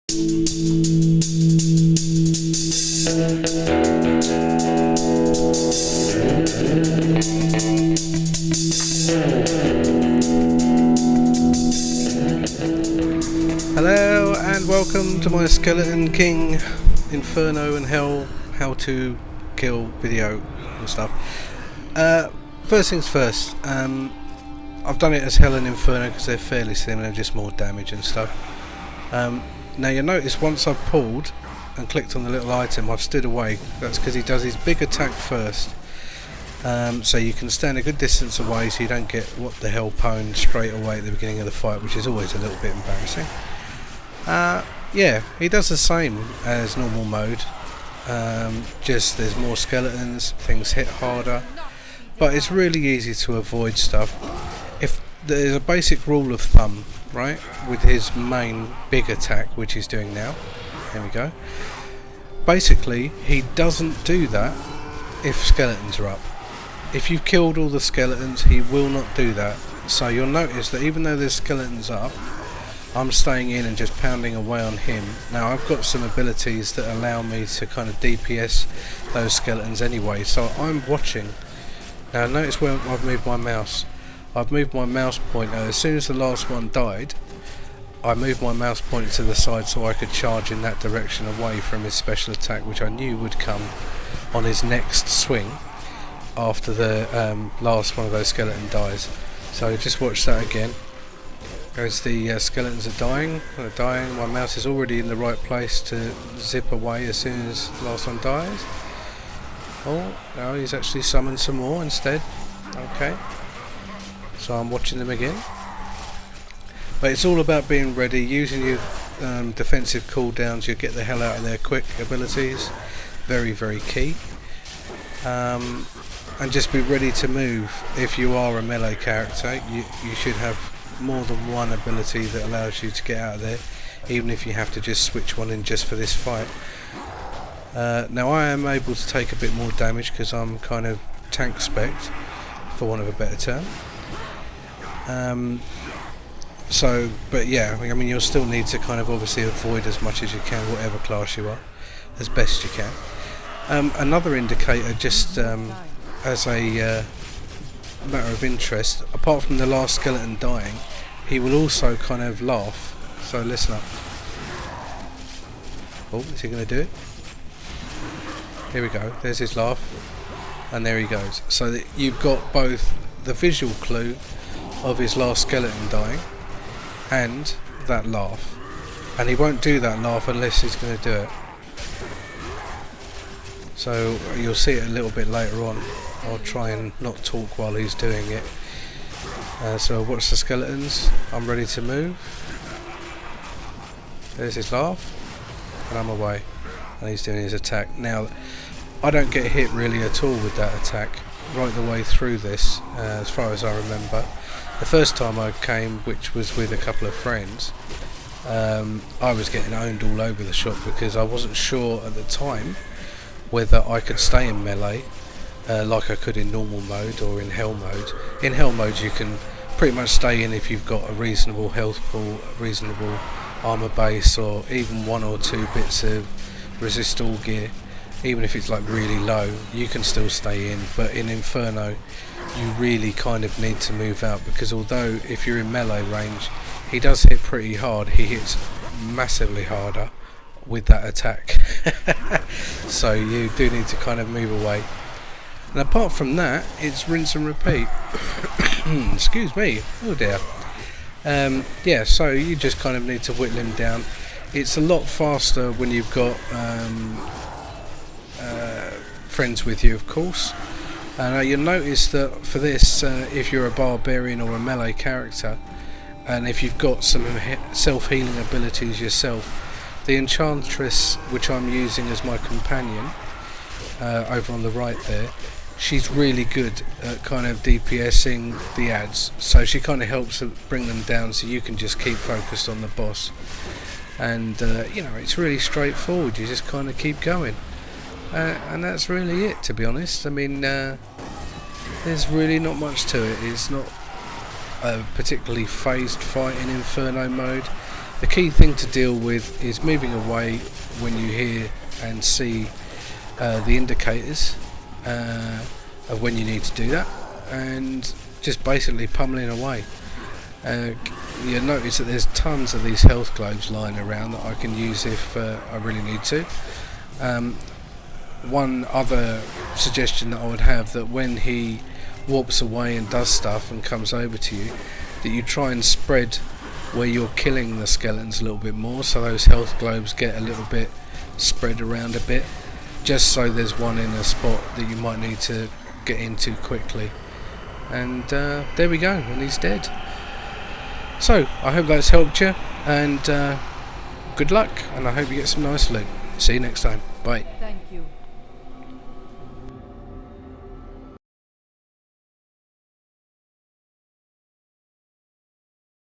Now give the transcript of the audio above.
Hello and welcome to my Skeleton King Inferno and Hell how to kill video and stuff. First things first, I've done it as Hell and Inferno because they're fairly similar, just more damage and stuff. Now you'll notice once I've pulled and clicked on the little item, I've stood away. That's because he does his big attack first. So you can stand a good distance away so you don't get what the hell pwned straight away at the beginning of the fight, which is always a little bit embarrassing. Yeah, he does the same as normal mode, just there's more skeletons, things hit harder, but it's really easy to avoid stuff. If there's a basic rule of thumb, right, with his main big attack, which he's doing now, here we go, basically he doesn't do that if skeletons are up. If you've killed all the skeletons, he will not do that. So you'll notice that even though there's skeletons up, I'm staying in and just pounding away on him. Now I've got some abilities that allow me to kind of DPS those skeletons anyway, so I'm watching. Now notice where I've moved my mouse. I've moved my mouse pointer. As soon as the last one died, I moved my mouse pointer to the side so I could charge in that direction away from his special attack, which I knew would come on his next swing after the last one of those skeletons dies. So just watch that again. As the skeletons are dying, my mouse is already in the right place to zip away as soon as the last one dies. Oh, now he's actually summoned some more instead. Okay, so I'm watching them again. But it's all about being ready, using your defensive cooldowns. You get the hell out of there quick abilities, very very key. And just be ready to move. If you are a melee character, you should have more than one ability that allows you to get out of there, even if you have to just switch one in just for this fight. Now I am able to take a bit more damage because I'm kind of tank spec'd, for want of a better term. But yeah, I mean you'll still need to kind of obviously avoid as much as you can, whatever class you are, as best you can. Another indicator, just as a matter of interest, apart from the last skeleton dying, he will also kind of laugh. So listen up. Oh, is he going to do it? Here we go, there's his laugh, and there he goes. So that you've got both the visual clue of his last skeleton dying and that laugh, and he won't do that laugh unless he's going to do it. So you'll see it a little bit later on. I'll try and not talk while he's doing it. So watch the skeletons. I'm ready to move. There's his laugh, and I'm away. And he's doing his attack. Now, I don't get hit really at all with that attack right the way through this, as far as I remember. The first time I came, which was with a couple of friends, I was getting owned all over the shop because I wasn't sure at the time whether I could stay in melee like I could in normal mode or in hell mode. In hell mode you can pretty much stay in if you've got a reasonable health pool, reasonable armor base, or even one or two bits of resist all gear. Even if it's like really low, you can still stay in. But in Inferno you really kind of need to move out, because although if you're in melee range he does hit pretty hard, he hits massively harder with that attack. So you do need to kind of move away. And apart from that, it's rinse and repeat. Excuse me, oh dear. Yeah, so you just kind of need to whittle him down. It's a lot faster when you've got friends with you, of course. And you'll notice that for this, if you're a barbarian or a melee character, and if you've got some self-healing abilities yourself, the Enchantress, which I'm using as my companion, over on the right there, she's really good at kind of DPSing the ads, so she kind of helps bring them down so you can just keep focused on the boss. And you know, it's really straightforward, you just kind of keep going. And that's really it, to be honest. I mean, there's really not much to it. It's not a particularly phased fight in Inferno mode. The key thing to deal with is moving away when you hear and see the indicators of when you need to do that, and just basically pummeling away. You'll notice that there's tons of these health globes lying around that I can use if I really need to. One other suggestion that I would have, that when he warps away and does stuff and comes over to you, that you try and spread where you're killing the skeletons a little bit more, so those health globes get a little bit spread around a bit, just so there's one in a spot that you might need to get into quickly. And there we go, and he's dead. So I hope that's helped you, and good luck, and I hope you get some nice loot. See you next time. Bye. Thank you.